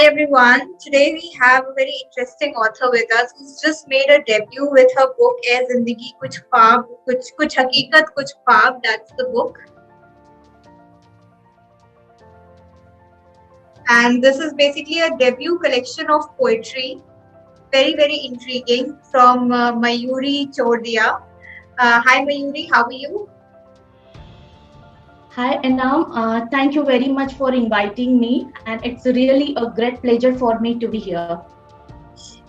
Hi everyone. Today we have a very interesting author with us who's just made a debut with her book "Ae Zindagi Kuch ख्वाब Kuch Hakikat Kuch ख्वाब." That's the book, and this is basically a debut collection of poetry. Very intriguing from Mayuri Chordia. Hi Mayuri, how are you? Hi Anam, thank you very much for inviting me, and it's really a great pleasure for me to be here.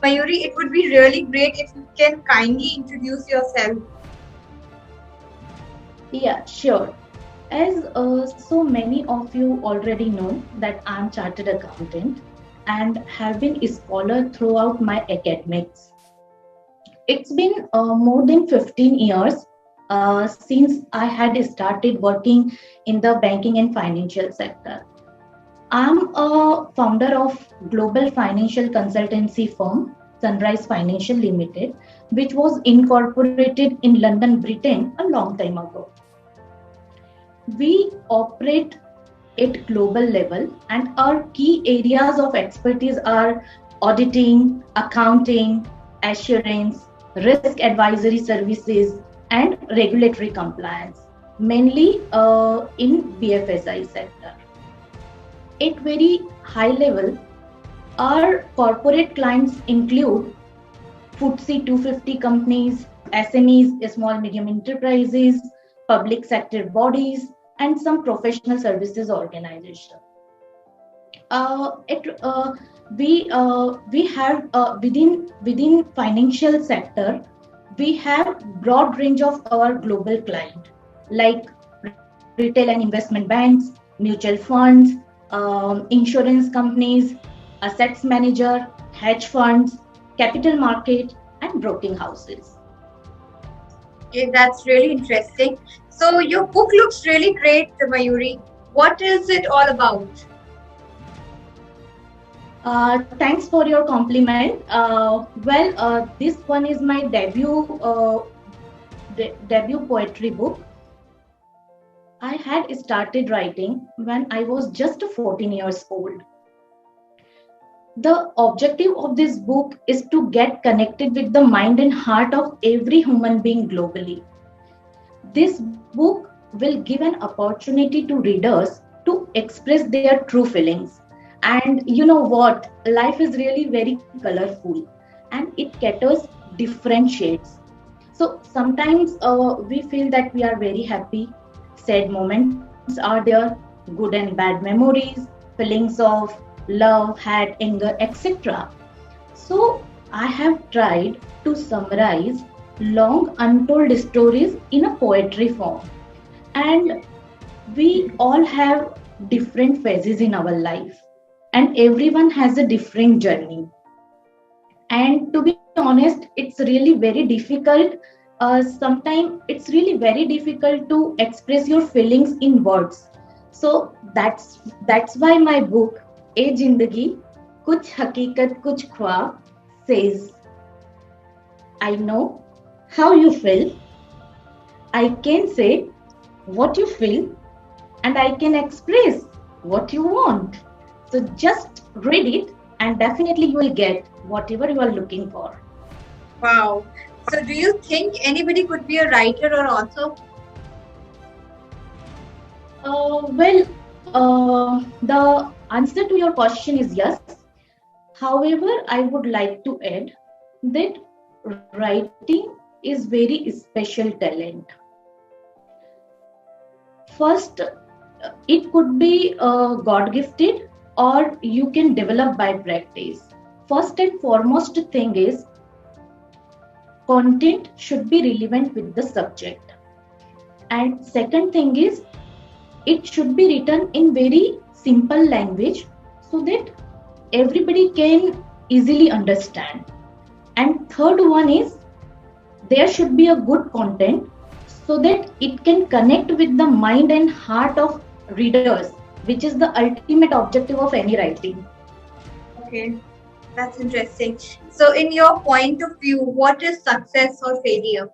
Mayuri, it would be really great if you can kindly introduce yourself. Yeah, sure. As so many of you already know that I'm chartered accountant and have been a scholar throughout my academics. It's been more than 15 years since I had started working in the banking and financial sector. I'm a founder of global financial consultancy firm Sunrise Financial Limited, which was incorporated in London, Britain a long time ago. We operate at global level and our key areas of expertise are auditing, accounting, assurance, risk advisory services and regulatory compliance, mainly in BFSI sector. At very high level, our corporate clients include FTSE 250 companies, SMEs, small medium enterprises, public sector bodies, and some professional services organizations. It, we have within financial sector we have broad range of our global client like retail and investment banks, mutual funds, insurance companies, assets manager, hedge funds, capital market, and broking houses. Okay, that's really interesting. So your book looks really great, Mayuri. What is it all about? Thanks for your compliment. This one is my debut poetry book. I had started writing when I was just 14 years old. The objective of this book is to get connected with the mind and heart of every human being globally. This book will give an opportunity to readers to express their true feelings. And you know what? Life is really very colorful and it caters different shades. So sometimes we feel that we are very happy, sad moments are there, good and bad memories, feelings of love, hate, anger, etc. So I have tried to summarize long untold stories in a poetry form. And we all have different phases in our life, and everyone has a different journey. And to be honest, it's really very difficult. Sometimes it's really very difficult to express your feelings in words. So that's why my book, A Jindagi Kuch Hakikat Kuch Khwab, says, I know how you feel. I can say what you feel and I can express what you want. So just read it and definitely you will get whatever you are looking for. Wow. So do you think anybody could be a writer or author? The answer to your question is yes. However, I would like to add that writing is very special talent. First, it could be God gifted or you can develop by practice. First and foremost thing is content should be relevant with the subject. And second thing is it should be written in very simple language so that everybody can easily understand. And third one is there should be a good content so that it can connect with the mind and heart of readers, which is the ultimate objective of any writing. Okay, that's interesting. So in your point of view, what is success or failure?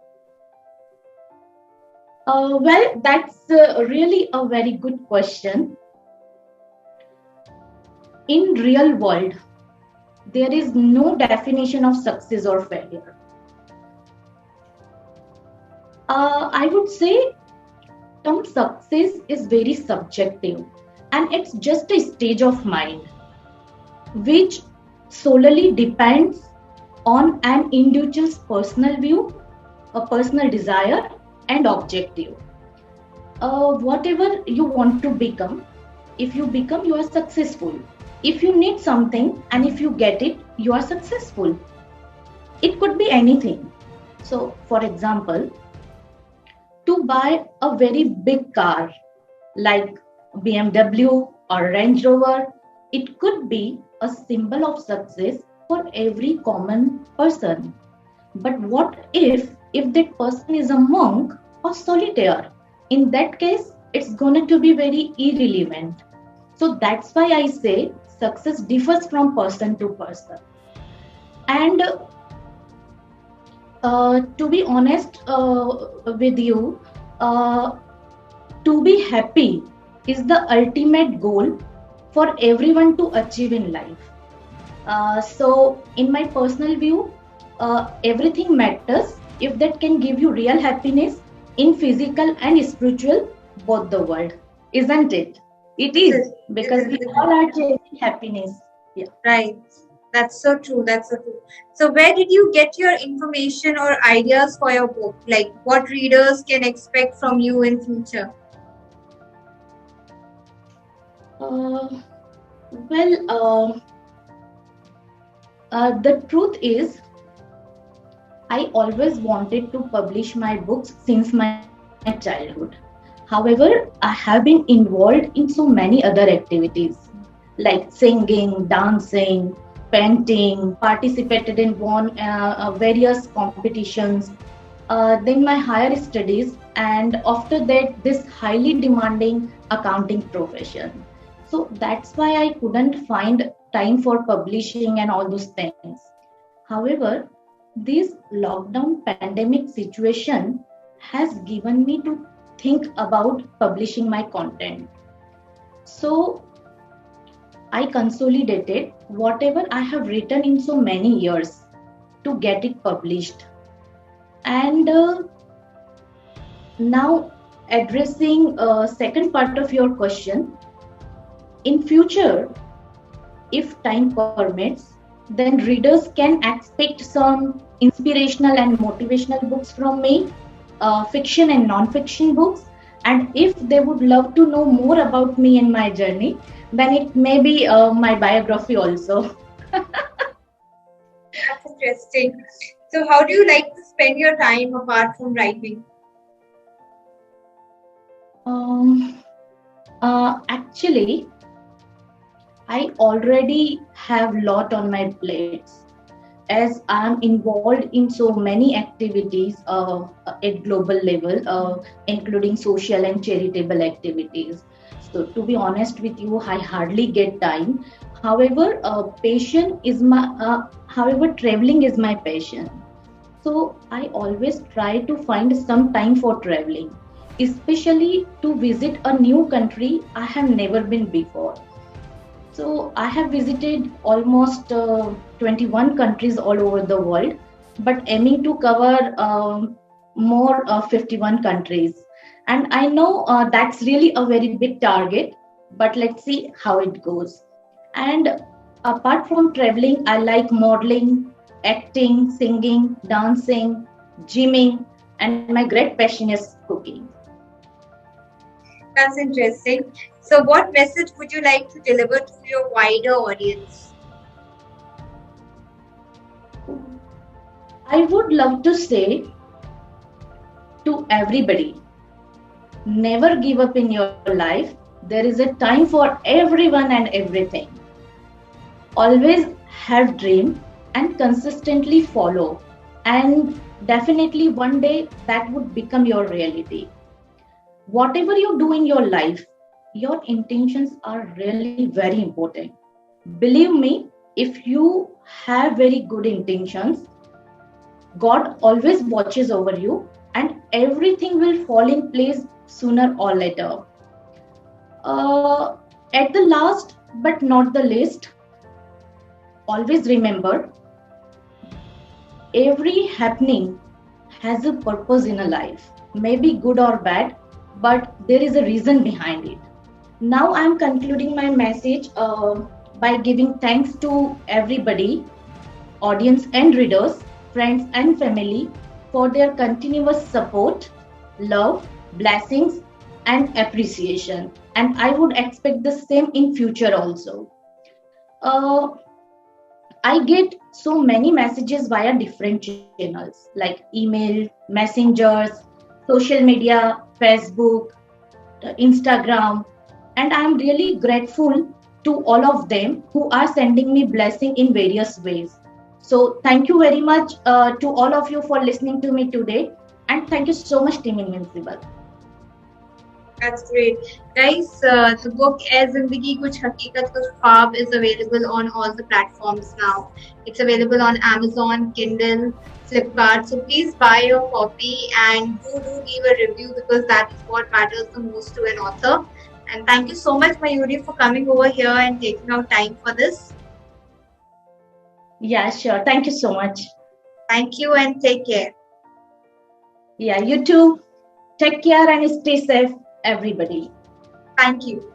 That's really a very good question. in real world, there is no definition of success or failure. I would say term success is very subjective, and it's just a stage of mind which solely depends on an individual's personal view, a personal desire, and objective. Whatever you want to become, if you become, you are successful. If you need something and if you get it, you are successful. It could be anything. So, for example, to buy a very big car like BMW or Range Rover, it could be a symbol of success for every common person. But what if that person is a monk or solitaire? In that case, it's going to be very irrelevant. So that's why I say success differs from person to person. And to be honest with you, to be happy is the ultimate goal for everyone to achieve in life. So, in my personal view, everything matters if that can give you real happiness in physical and spiritual, both the world, isn't it? It is, because we all are chasing happiness. Yeah. Right. That's so true. That's so true. So, where did you get your information or ideas for your book? Like, what readers can expect from you in future? The truth is, I always wanted to publish my books since my childhood. However, I have been involved in so many other activities like singing, dancing, painting, participated in various competitions, then my higher studies, and after that, this highly demanding accounting profession. So that's why I couldn't find time for publishing and all those things. However, this lockdown pandemic situation has given me to think about publishing my content. So I consolidated whatever I have written in so many years to get it published. And now addressing second part of your question, in future, if time permits, then readers can expect some inspirational and motivational books from me, fiction and non-fiction books. And if they would love to know more about me and my journey, then it may be my biography also. That's interesting. So, how do you like to spend your time apart from writing? Actually, I already have a lot on my plates as I'm involved in so many activities at global level, including social and charitable activities. So to be honest with you, I hardly get time. However, traveling is my passion. So I always try to find some time for traveling, especially to visit a new country I have never been before. So I have visited almost 21 countries all over the world, but aiming to cover more 51 countries. And I know that's really a very big target, but let's see how it goes. And apart from traveling, I like modeling, acting, singing, dancing, gymming, and my great passion is cooking. That's interesting. So, what message would you like to deliver to your wider audience? I would love to say to everybody, never give up in your life. There is a time for everyone and everything. Always have dream and consistently follow. And definitely one day that would become your reality. Whatever you do in your life, your intentions are really very important. Believe me, if you have very good intentions, God always watches over you and everything will fall in place sooner or later. At the last, but not the least, always remember every happening has a purpose in a life, maybe good or bad, but there is a reason behind it. Now I'm concluding my message by giving thanks to everybody, audience and readers, friends and family, for their continuous support, love, blessings, and appreciation. And I would expect the same in future also. Uh, I get so many messages via different channels like email, messengers, social media, Facebook, Instagram, and I'm really grateful to all of them who are sending me blessing in various ways. So thank you very much to all of you for listening to me today, and thank you so much, Team Invincible. That's great. Guys, the book Ae Zindagi Kuch Hakikat Kuch Khwab is available on all the platforms now. It's available on Amazon, Kindle, Flipkart. So please buy your copy and do leave a review, because that is what matters the most to an author. And thank you so much, Mayuri, for coming over here and taking out time for this. Yeah, sure. Thank you so much. Thank you and take care. Yeah, you too. Take care and stay safe, everybody. Thank you.